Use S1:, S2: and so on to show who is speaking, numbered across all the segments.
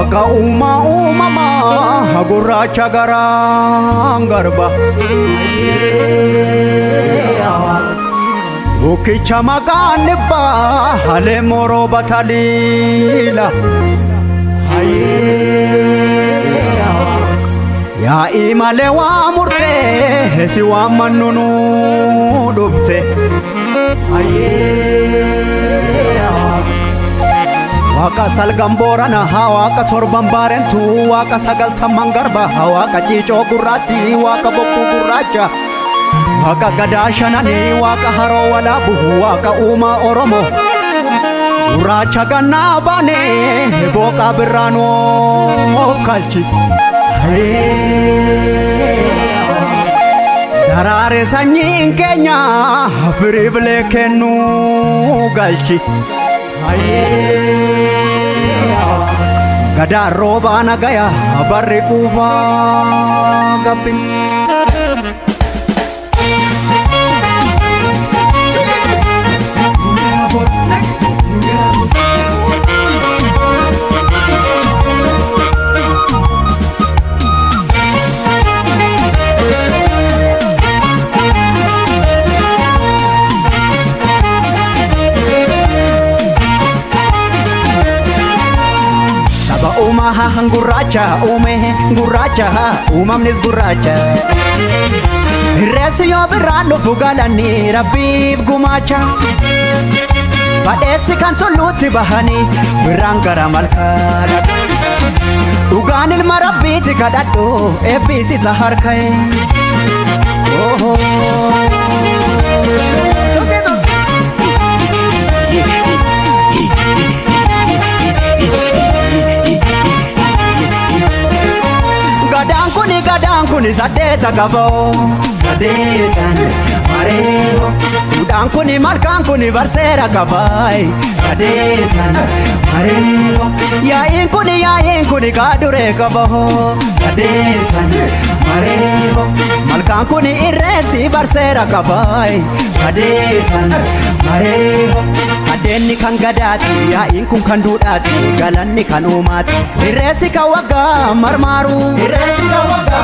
S1: Waka umama gurracha garba Ukicha maganibba hale moro batalila Ya imale wa murte si wa manunu dubte Waka salgambora na waka torban barentu waka sagal tamangarba waka chicho gurrati waka bokku gurracha waka gadashanani waka haro wala buhu waka uma oromo gurracha ganna bane boka birrano kalchi darare sanyin kenya frible kenu galchi Gada roba nagaya barre kuba gapin gurracha gurracha umamnis gurracha Resi yo birrano bugalani rabbif gumacha Badesi kan tollutti bahani birrangara malkana Uganil marabbiti kadaddo ebbisi saharkai Oh Gadang kuni sadeta gabo sadetan mareo Udang kuni malkan kuni barsera kabai sadetan mareo Yain kuni kadure gabo sadetan mareo Malkan kuni irresi barsera kabai sadetan mareo Sadenni kan gadati yain kun kan dudati galanni kan umati irresi kawaga marmaru irresi kawaga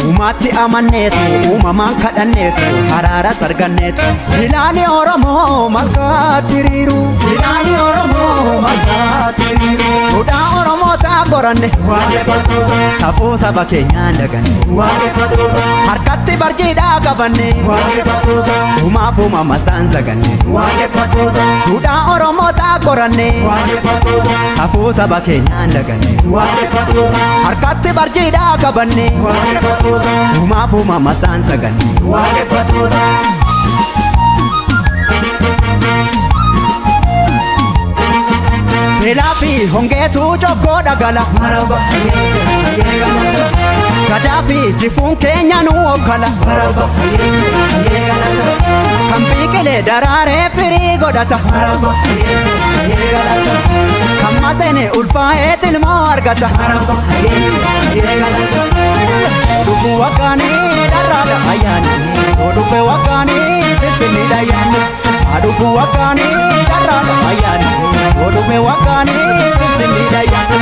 S1: Umati amanetu, umaman kadhanetu, harara sarganetu Hilani oromo malkatiriru Hilani oromo malkatiriru Duda oromo tagoranne waaqeffatoota Safuu saba keenyaan daganne waaqeffatoota Harkatti barjiidhaa qabanne waaqeffatoota Umaaf umama isaan zaganne waaqeffatoota Duda oromo tagoranne waaqeffatoota Safuu saba keenyaan daganne waaqeffatoota Harkatti barjiidhaa qabanne waaqeffatoota Umaaf umama isaan zaganne waaqeffatoota Elafi hongetu choko dagala maraba galata Kadafi jifun kenya nu okala maraba galata Kambikele darare piri godata maraba galata Kammasene ulfa etilmo argata maraba galata Dubu wakani darada ayani Dubu wakani sisini dayani Adubu wakani darada ayani Odume wakani sisini dayani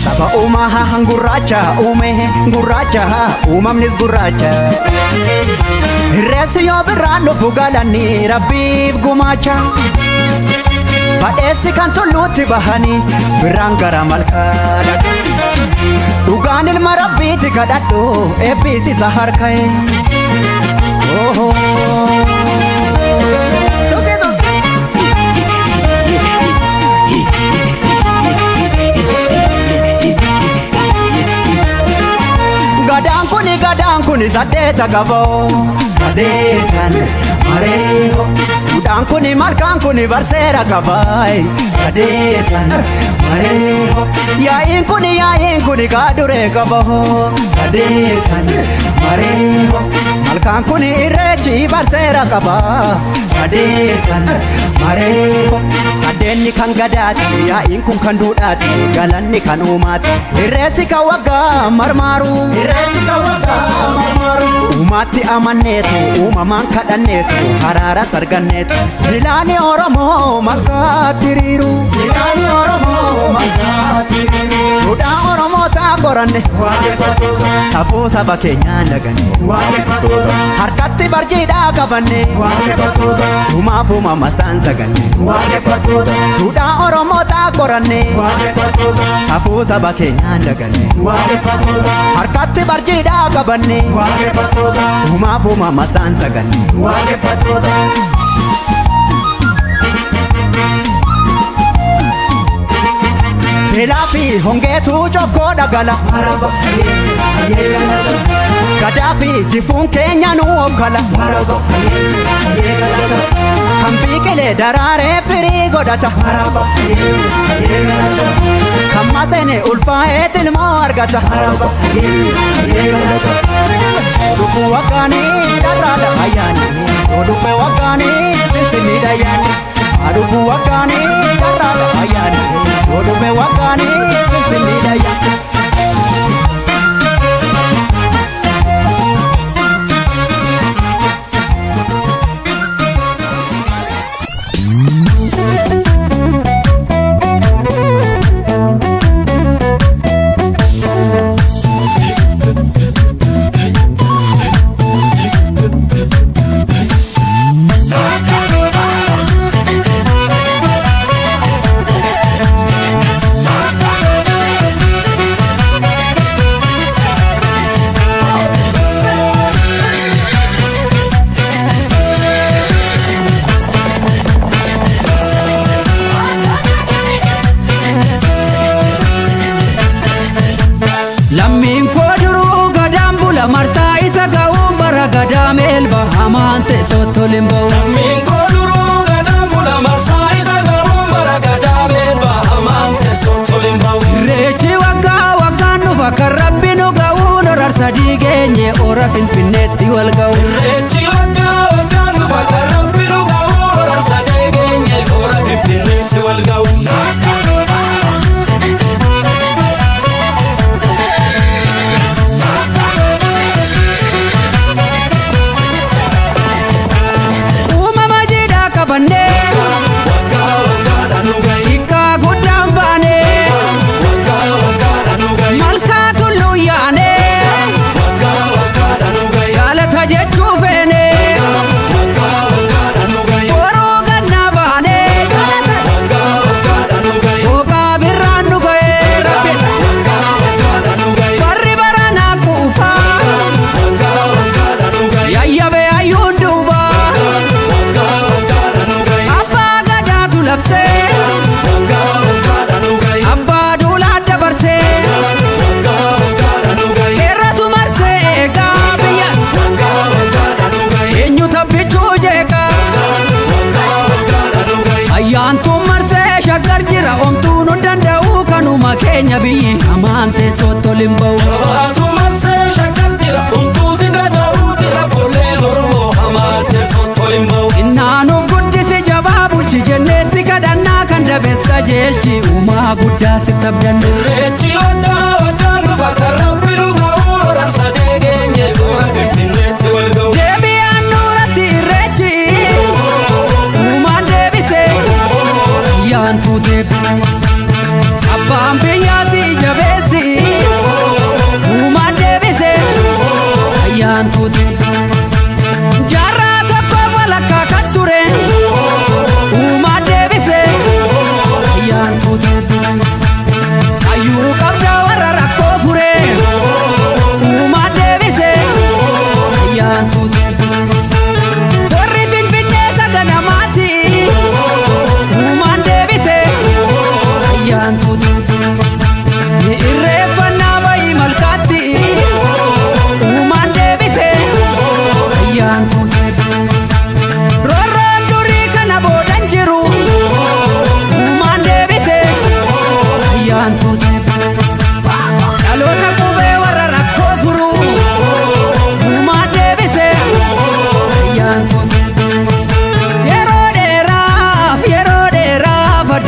S1: Saba umaha gurracha gurracha umamnis gurracha Resi yo birrano bugalani rabbif gumacha Badesi kan tollutti bahani birrangara malkana Uganil marabbiti kadaddo ebbisi saharkai Oh Gadang kuni sadeta gabo sadetan mareo Udang kuni malkan kuni barsera kabai sadetan mareo Yain kuni kadure gabo sadetan mareo Malkan kuni irrechi barsera kaba sadetan mareo Sadeenni kan gadaati yaa'iin kun kan duudhaati galanni kan uumaati irreessi kan waggaa marmaaru uumaatti amanneetu uumamaan kadhanneetu haraara sarganneetu ilaani Oromoo makkaatti hiriiru duudhaa Oromoo ta'a qoranne safuu saba keenyaan daganne harkatti barjiidhaa qabanne uumaaf uumama isaan saganne duudhaa Oromoo ta'a qoranne safuu saba keenyaan daganne harkatti barjiidhaa qabanne uumaaf uumama isaan saganne Beelaa fi hongeetu jokkoo dhagala gadaa fi jibbuun keenya nu hoggala kan biqilee daraaree firii godhata kan maseene ulfaa'ee ilmoo argata dhukkuu waggaanii dharraadha ayyaani dhukkee waggaanii sinsinni dayyaani dhukkuu waggaanii dharraadha ayyaani dhukkee waggaanii sinsinni dayyaani
S2: Lammiin koo duruu gadaan bula marsaa isa ga'uun bara gadaa meelba amaante sottoliin ba'u.
S3: Lammiin koo duruu gadaan bula marsaa isa ga'uun bara gadaa meelba amaante sottoliin ba'u.
S2: Irreechi waggaa waggaan dhufa kan rabbi nu ga'uun horar sadii geenye ora finfinneetti wal ga'u.
S3: Irreechi waggaa waggaan dhufa kan rabbi nu ga'uun horar sadii geenye ora finfinneetti wal ga'u.
S2: Keenya biyyi amaante sottoliin ba'u.
S3: Jabaatu marsee shakkar jira hunduu si gada'uu jira fuullee Oromoo amaante sottoliin ba'u.
S2: Innaanuuf guddisi jabaa bulchi jennee si kadhannaa kan dabees qajeelchi uumaa guddaa sitti abdanne.
S3: Irreechi waggaa waggaan dhufa kan rabbi nu ga'uu horar sadee geenye ora finfinneetti wal ga'u.
S2: Deebi'aan nuuratti irreechi uumaan deebise ayyaantuu deebise. Abbaan biyyaasi jabeessi uumaan deebise ayyaantuu deebise. Jaarraa tokkoof walakkaa kan ture uumaan deebise ayyaantuu deebise. Ayyuu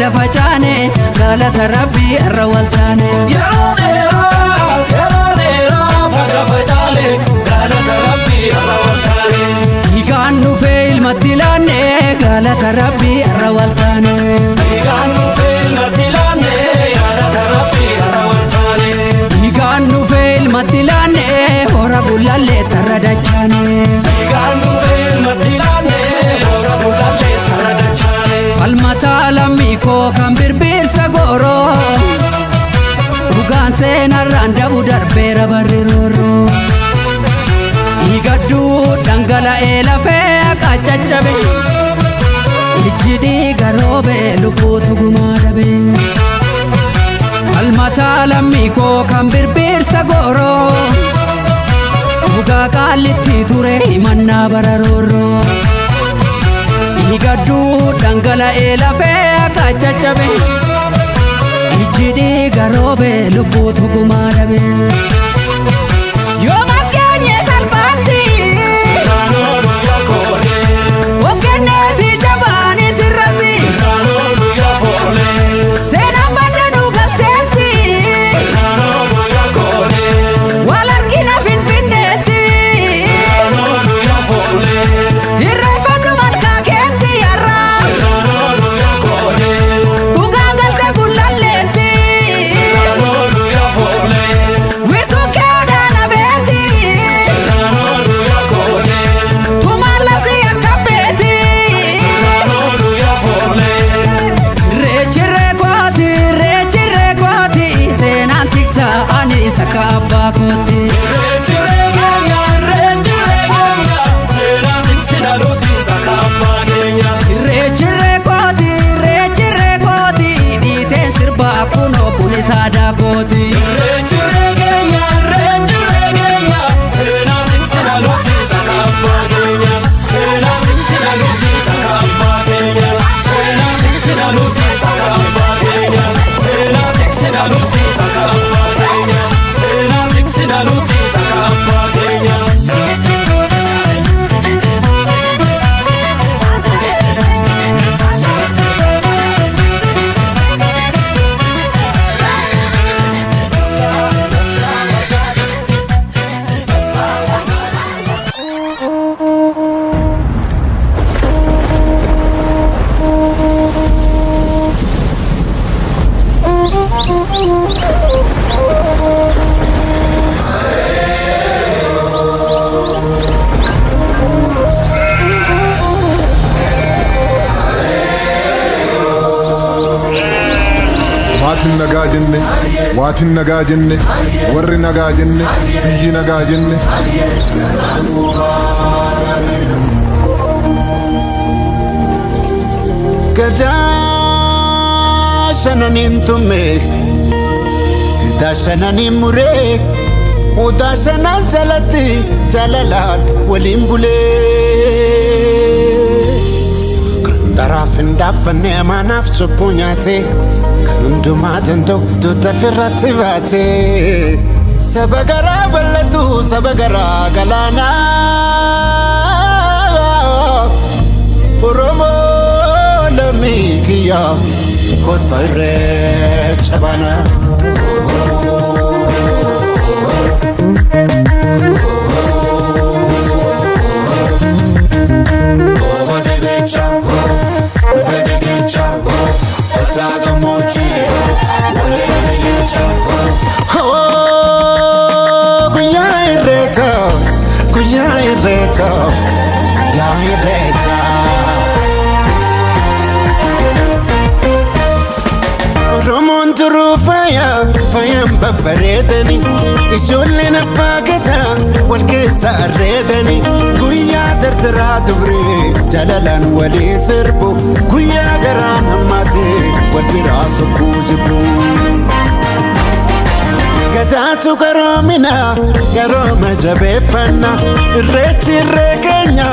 S2: adda facaane galata rabbii irra waltaane
S3: yeroo dheeraa fagga facaale galata rabbii irra waltaane
S2: dhiigaan dhufee ilmatti laanne galata rabbii irra waltaane
S3: dhiigaan dhufee ilmatti laanne galata rabbii irra waltaane
S2: dhiigaan dhufee ilmatti laanne hora bullallee tarra dachaane
S3: dhiigaan dhufee ilmatti laanne hora bullallee tarra dachaane
S2: falmataa lammii koo kan birbirsa gooroo dhugaan seenarraan dabu darbeera barri roorroo dhiigadduu dhangala'ee lafee akka caccabe ijji dhiiga roobe lubbuutu gumaa dhabe falmataa lammii koo kan birbirsa gooroo dhugaa qaallitti ture himannaa bara roorroo dhiigadduu dhangala'ee lafee akka caccabe ijji dhiiga roobe lubbuutu gumaa dhabe yoo maskeenye salphaatti
S3: sirraanoonu yakoole
S2: of kenneeti jabaanii sirratti
S3: sirraanoonu yafoole
S2: seenaan baddanuu galteetti
S3: sirraanoonu yakoole
S2: wal argina finfinneetti
S3: sirraanoonu yafoole
S2: irreeffadhu malkaa keetti yarraa
S3: sirraanoonu yakoole
S2: dhugaan galte gullalleetti
S3: sirraanoonu yafoole
S2: wirtuu keedhaana beeti
S3: sirraanoonu yakoole
S2: tumaan labsi akka beeti
S3: sirraanoonu yafoole
S2: reechirree kooti seenaan tiksa ani isa ka abbaa kooti
S3: irreechiree keenya seenaa tiksina nuti saka abbaa keenya
S2: reechirree kooti dhiiteen sirbaa kunoo kun isaa daakooti
S3: irreechiree keenya seenaa tiksina nuti saka abbaa keenya seenaa tiksina nuti saka abbaa keenya seenaa tiksina nuti saka abbaa keenya seenaa tiksina nuti saka abbaa keenya seenaa tiksina nuti saka abbaa keenya
S4: waatin nagaa jenne warri nagaa jenne biyyi nagaa jenne
S5: gadaa shananiin tumme gadaa shananiin muree odaa shanaan jalatti jalalaan waliin bulee kan daraaf hin dhaabbanne amaanaaf cubbuu nyaate kan hundumaa danda'u duuta firratti baate saba garaa bal'atu saba garaa galaanaa Oromoo lammii kiyya kotba irreecha baanaa. Guyyaa irreecha Oromoon turuu faayaan babbareedani ijoolleen abbaa gadaa wal keessa arreedani guyyaa dardaraa dubree jalalaan walii sirbu guyyaa garaan hammaatee wal biraa sokkuu jibbu. Gadaatu garoomina garooma jabeeffanna irreechi irree keenya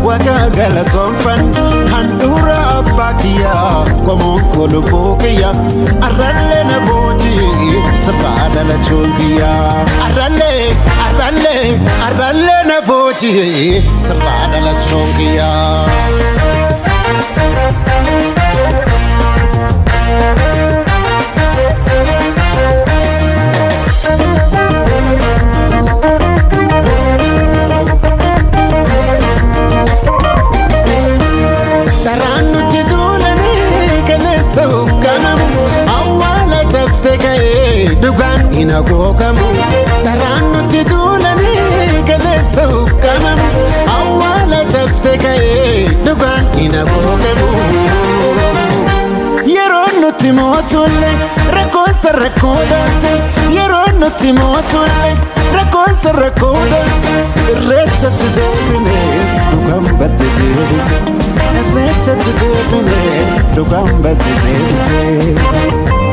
S5: waaqa galatoonfanna handhuura abbaa kiyyaa qomoon kolubbuu kiyya arrallee na boojii sirraa dhalachuun kiyyaa arrallee na boojii sirraa dhalachuun kiyyaa. dhugaan hin agoogamu dharaan nutti duulanii galeessa uggamamu awwaala cabse ka'ee dhugaan hin agoogamu yeroon nutti mootullee rakkoonsa rakkoo dhalte yeroon nutti mootullee rakkoonsa rakkoo dhalte irreechatti deebine dhugaan batte deebite irreechatti deebine dhugaan batte deebite.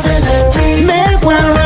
S3: Jalati, me wala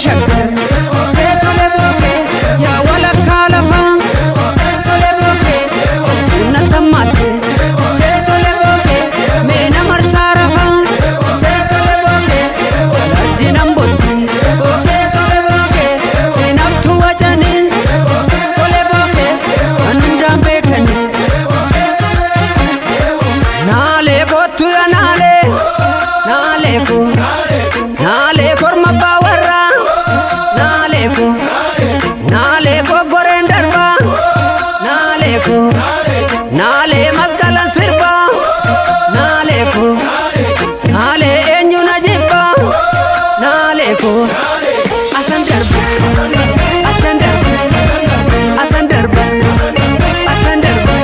S2: shakar tole boke ya wala kalafa tole boke na tamate tole boke me na marsarafa tole boke dinam botti tole boke dinam tuwajanin tole boke andam bekan nale ko tu nale ko nale korma bawarra nale ko goren darba nale masgalan sirba nale enyu najibba nale ko asan darba asan darba asan darba asan darba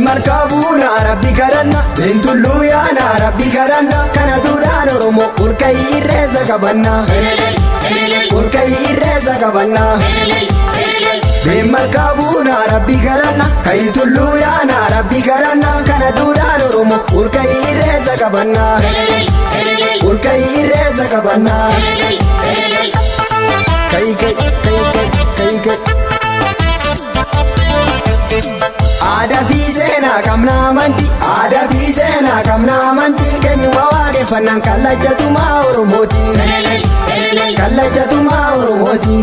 S1: markabuna rabbi garanna bentullu yaana rabbi garanna kana duraan oromo urkai irreeza qabanna urkai irreeza qabanna ben markabuna rabbi garanna kayitullu yaana rabbi garanna kana duraan oromo urkai irreeza qabanna urkai irreeza qabanna kai kai kai kai kai Ada bisena kamna manti, ada bisena kamna manti, kenyuma wage fanan kalla jatuma oromoti, kalla jatuma oromoti.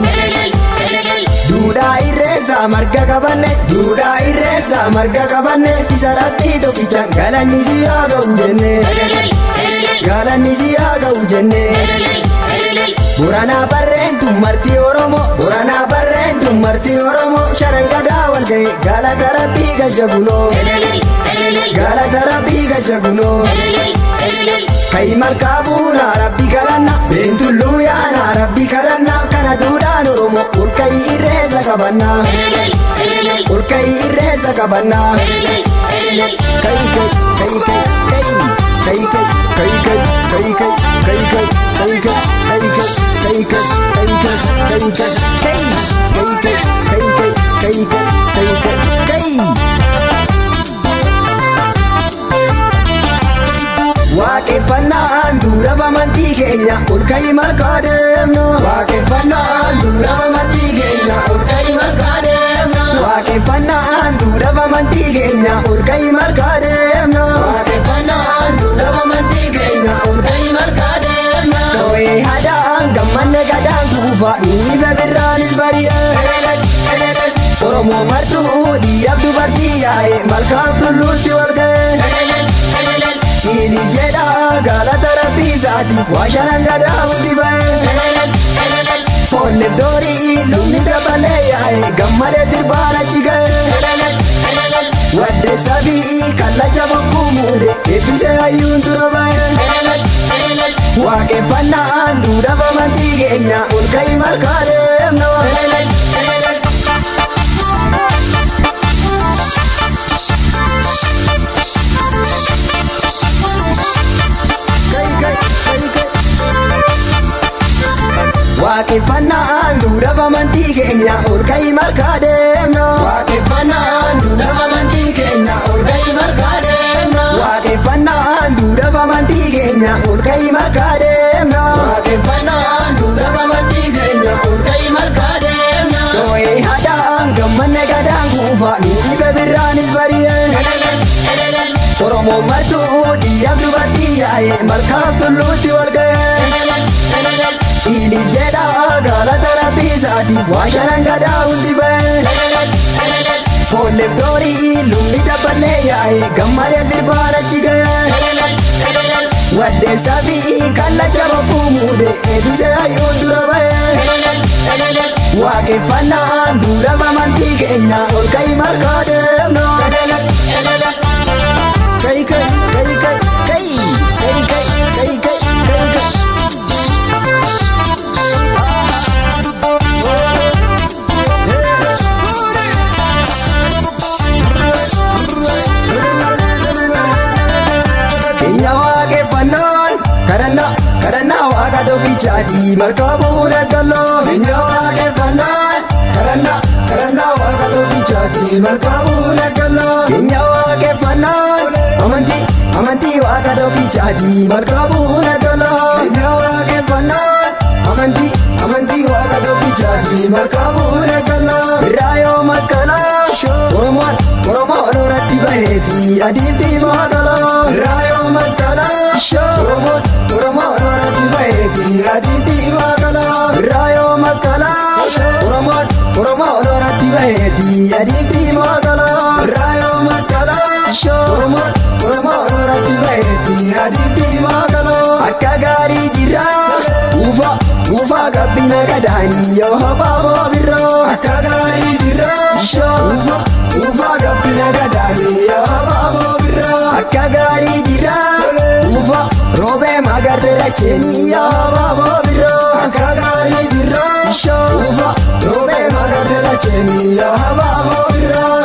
S1: Duda irreza marga kabanne, duda irreza marga kabanne, isarati to pichan galani siyaga ujenne, galani siyaga ujenne. Burana barren tu marti oromo, burana barren.
S6: tu marti oromo sharangada walgai galata rabbi gajaguno galata rabbi gajaguno kai markabuna rabbi kalanna bentullu yana rabbi kalanna kana dudan oromo urkai irreza kabanna urkai irreza kabanna kai kai kai kai kai kai kai kai kai waaqeffannaan dura bamantii keenya ol ka'i markaa deemna waaqeffannaan dura bamantii keenya ol ka'i markaa deemna waaqeffannaan dura bamantii keenya ol ka'i markaa deemna waaqeffannaan dura bamantii keenya ol ka'i markaa deemna too'ee hadaan gammanne gadaan kuufa nuyi bebirraanis bari'e oromoo martuu dhiiraaf dubartii yaa'e malkaaf tulluutti wal ga'e Ini jedha galata rabbi isaatiif waa shanan gadaa hundi ba'e foonne doorii lubni dabalee yaa'e gammadee sirbaan achi ga'e wadde sabii kallacha bokkuu muude eebbisee hayyuun dura ba'e waaqeffannaan duudha bamantii keenya ol ka'i markaa deemna waaqeffannaan dura bamantii keenya ol ka'i markaa deemna waaqeffannaan dura bamantii keenya ol ka'i markaa deemna waaqeffannaan dura bamantii keenya ol ka'i markaa deemna waaqeffannaan dura bamantii keenya ol ka'i markaa deemna too'ee hadaan gammanne gadaan kuufa nuyi bebirraanis bari'e oromoo martuu dhiiraaf dubartii yaa'e malkaaf tulluutti wal ga'e Ini jedha galata rabbi isaatiif waa shanan gadaa hundi ba'e foonne doorii lubni dabalee yaa'e gammadee sirbaan achi ga'e wadde sabii kallacha bokkuu muude eebbisee hayyuun dura ba'e waaqeffannaan dura bamantii keenya ol ka'i markaa deemna kai kai kai kai kai kai kai kai kai kai Karana waaqa tokkichaati markabuun eeggalloo Kenya waaqeffannaan Karana waaqa tokkichaati markabuun eeggalloo Kenya waaqeffannaan amantii waaqa tokkichaati markabuun eeggalloo Kenya waaqeffannaan amantii waaqa tokkichaati markabuun eeggalloo Birraayoo masqalaa Oromoon irratti baheeti adiifti maagaloo Birraayoo masqalaa Oromoon irratti baheeti adiifti maagaloo Birraayoo masqalaa Oromoon irratti baheeti adiifti maagaloo Birraayoo masqalaa Oromoon irratti baheeti adiifti maagaloo akka gaarii jirra Ufa gabbina gadaanii yoo habaaboo birroo akka gaarii jirra Ufa gabbina gadaanii yoo habaaboo birroo akka gaarii jirra Ufa roobee magarte dacheenii yoo habaaboo birroo akka gaarii jirra Ufa roobee magarte dacheenii yoo habaaboo birroo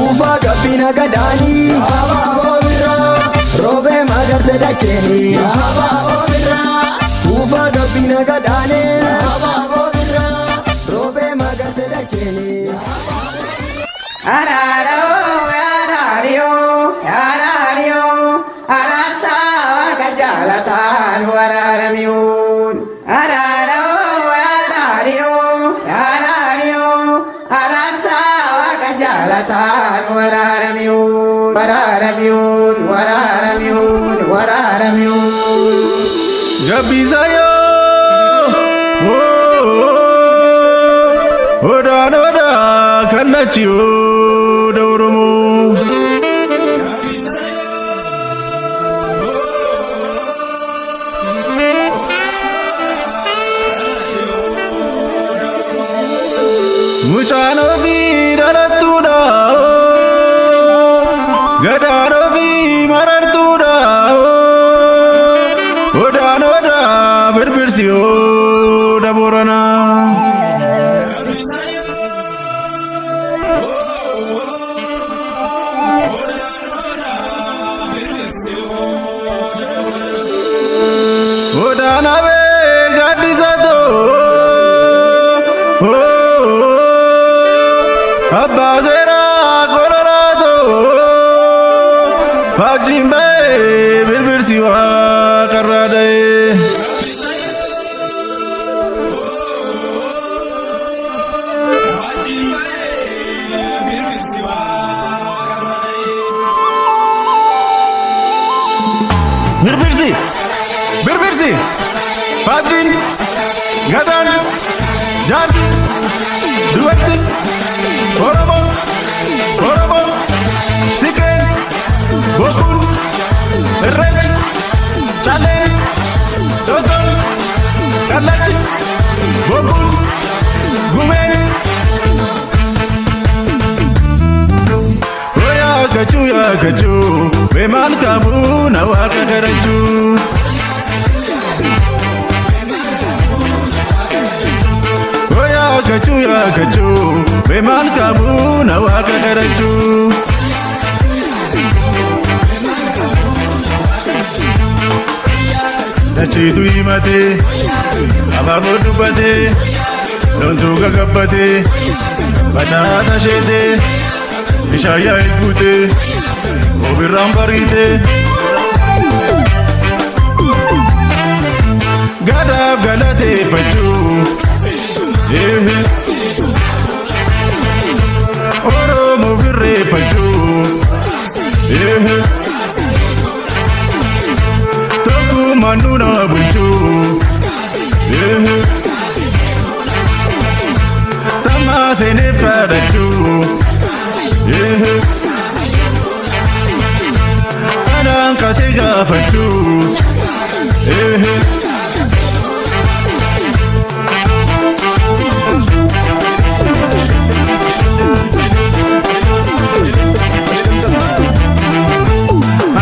S6: Ufa gabbina gadaanii yoo habaaboo birroo roobee magarte dacheenii yoo habaaboo birroo Ufa gabbina gadaanii habaaboo birraa roobee magarte dacheenii Araarsaa waaqa jaalataan waraaramiuun Araarsaa waaqa jaalataan waraaramiuun
S7: Jabbisayo Oda kannachiyo da Oromo Gadaro fi marartuudha Odaanoodha birbirsiyo daborana Odaanabe gaddisato Abbaasera koloraato Faajimbe birbirsiwa karraadaye Birbirsi Birbirsi Faajin Gadan Jaarsi Dubarti Oromoo Oromoo Sikeen Bokkun Irreechi Calleen Dottoon Kallachi Bokkun Gumeen Yaa gachuu beemaan qabu na waaqa garachuu yaa gachuu beemaan qabu na waaqa garachuu Dachiitu himatee abaaboo dubbatee loontuu gagabbatee bacaata sheetee Ishaya ikute obirran barite Gadaf galate fachu Oromo virre fachu Toku manuna bulchu Tama senef kadachu Anang katiga fachu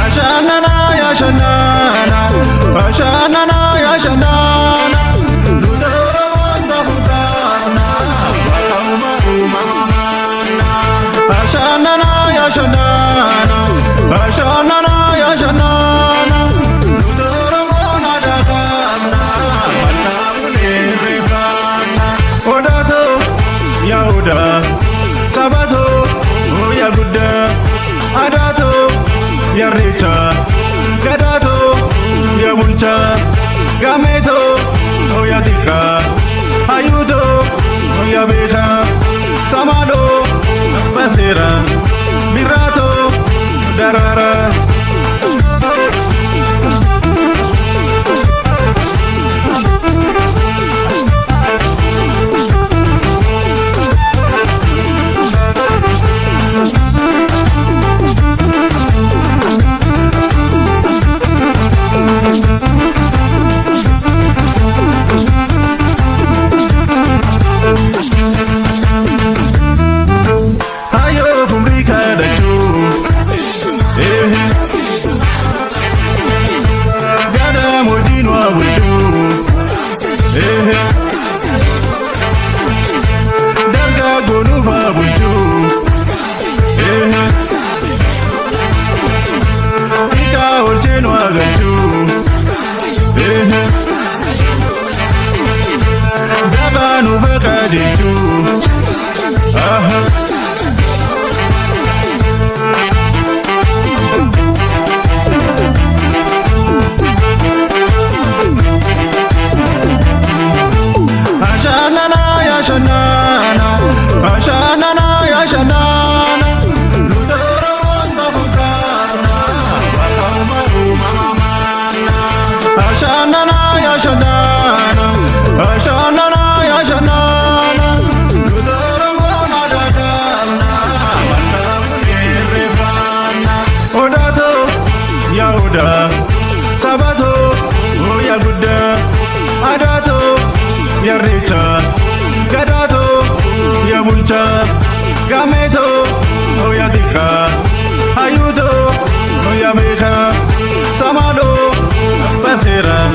S7: Ashanana ya shanana Ashanana ya shanana Nudara wasafutana Wakauma umamana Ashanana ya shanana Ashanana ya shanana Nudara wana dakamna Makamune rifana Odato ya oda Sabato ya gudda Adato ya richa Gadato ya bulcha Gameto ya tika Ayudo ya beka Samado Basira Mirato Darara Ayudo, Oyameka, Samado, Basera,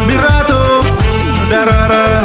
S7: Mirato, Darara.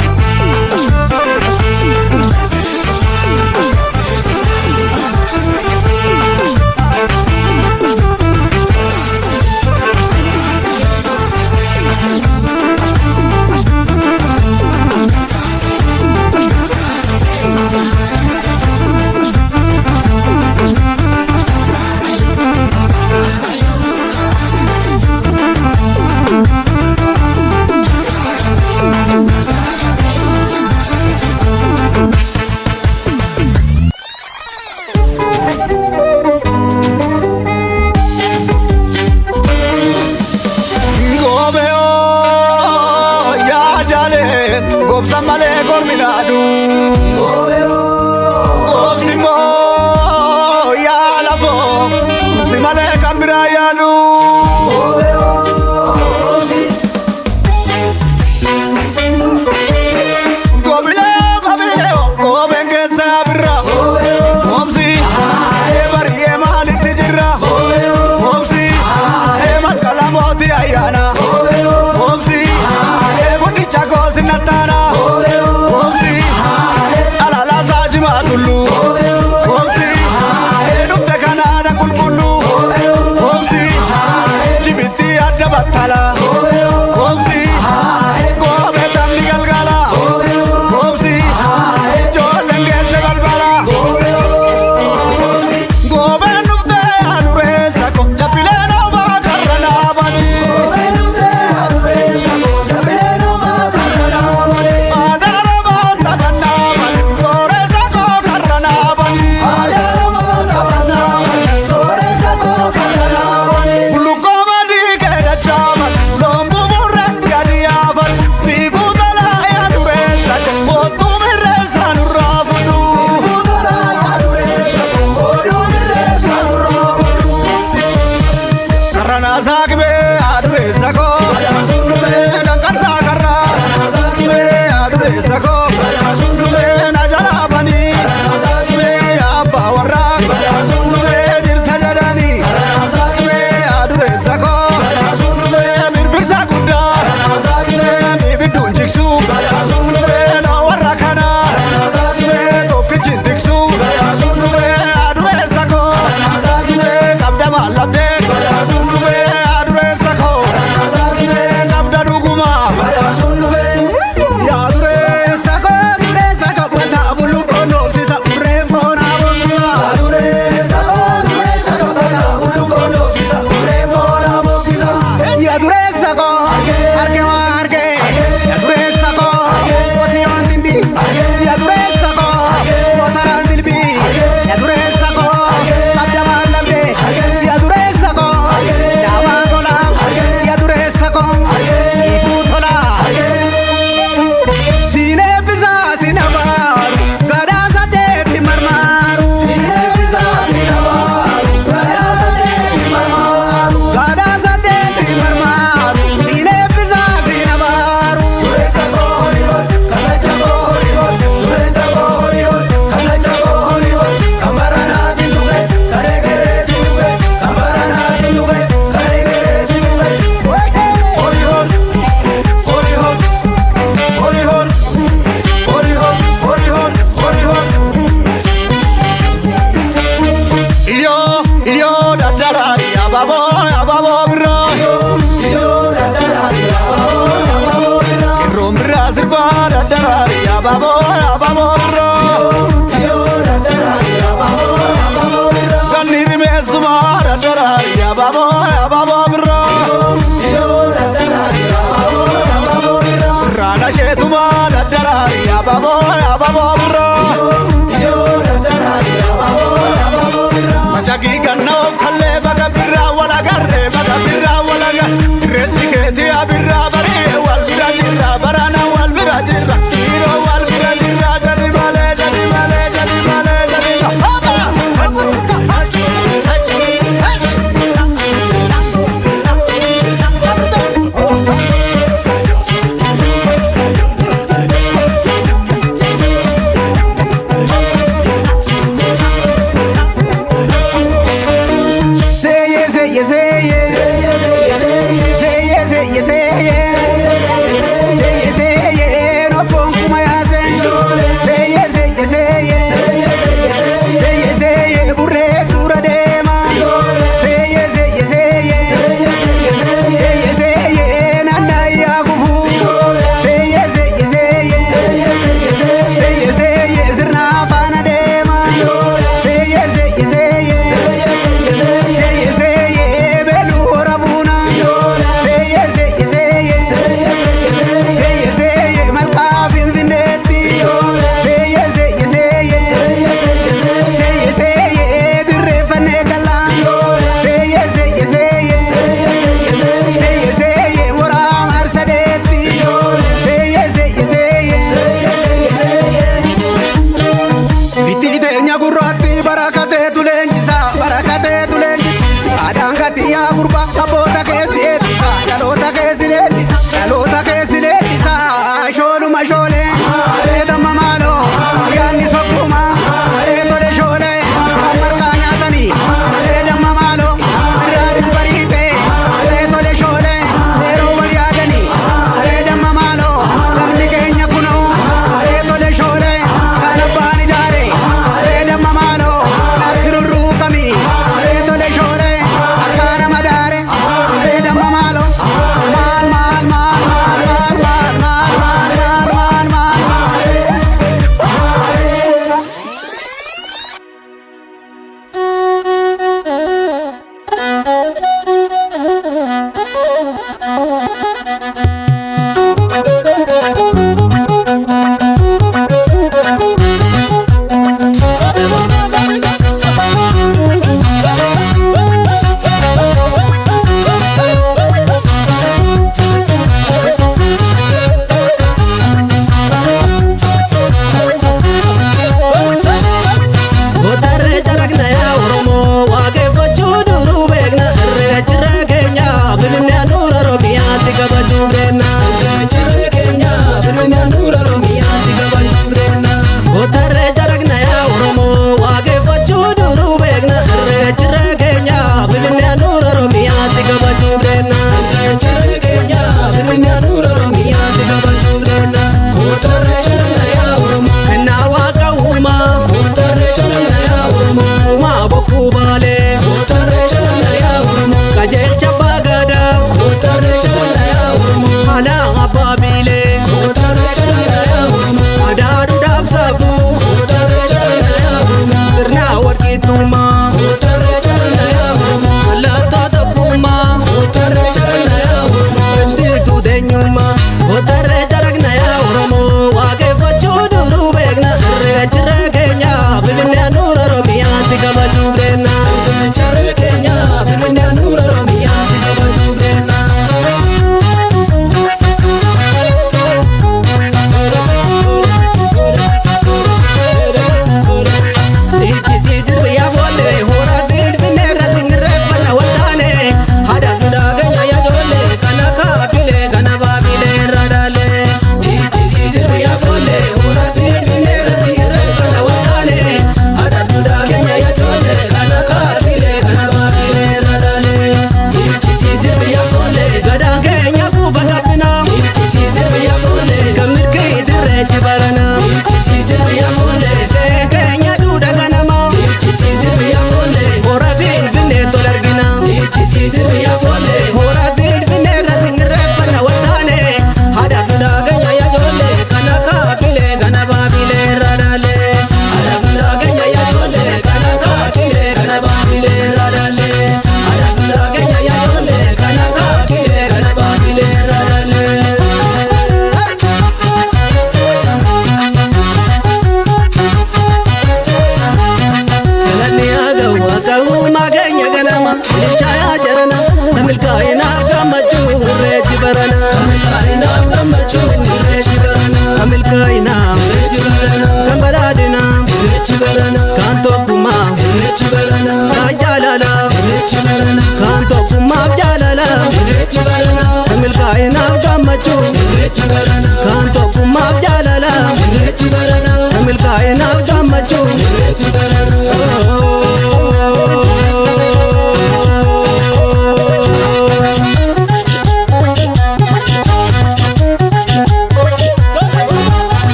S2: kabajuu deemna charee keenya finfinnee nuura oromiyaatti kabajuu deemna.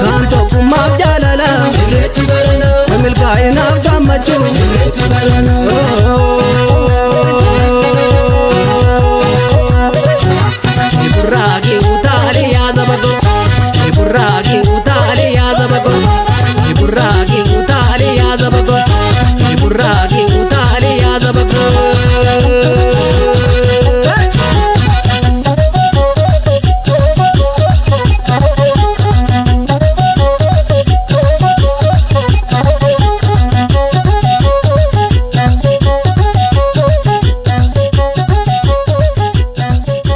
S8: Kan tokkummaaf jaalala milkaa'inaaf gammachuu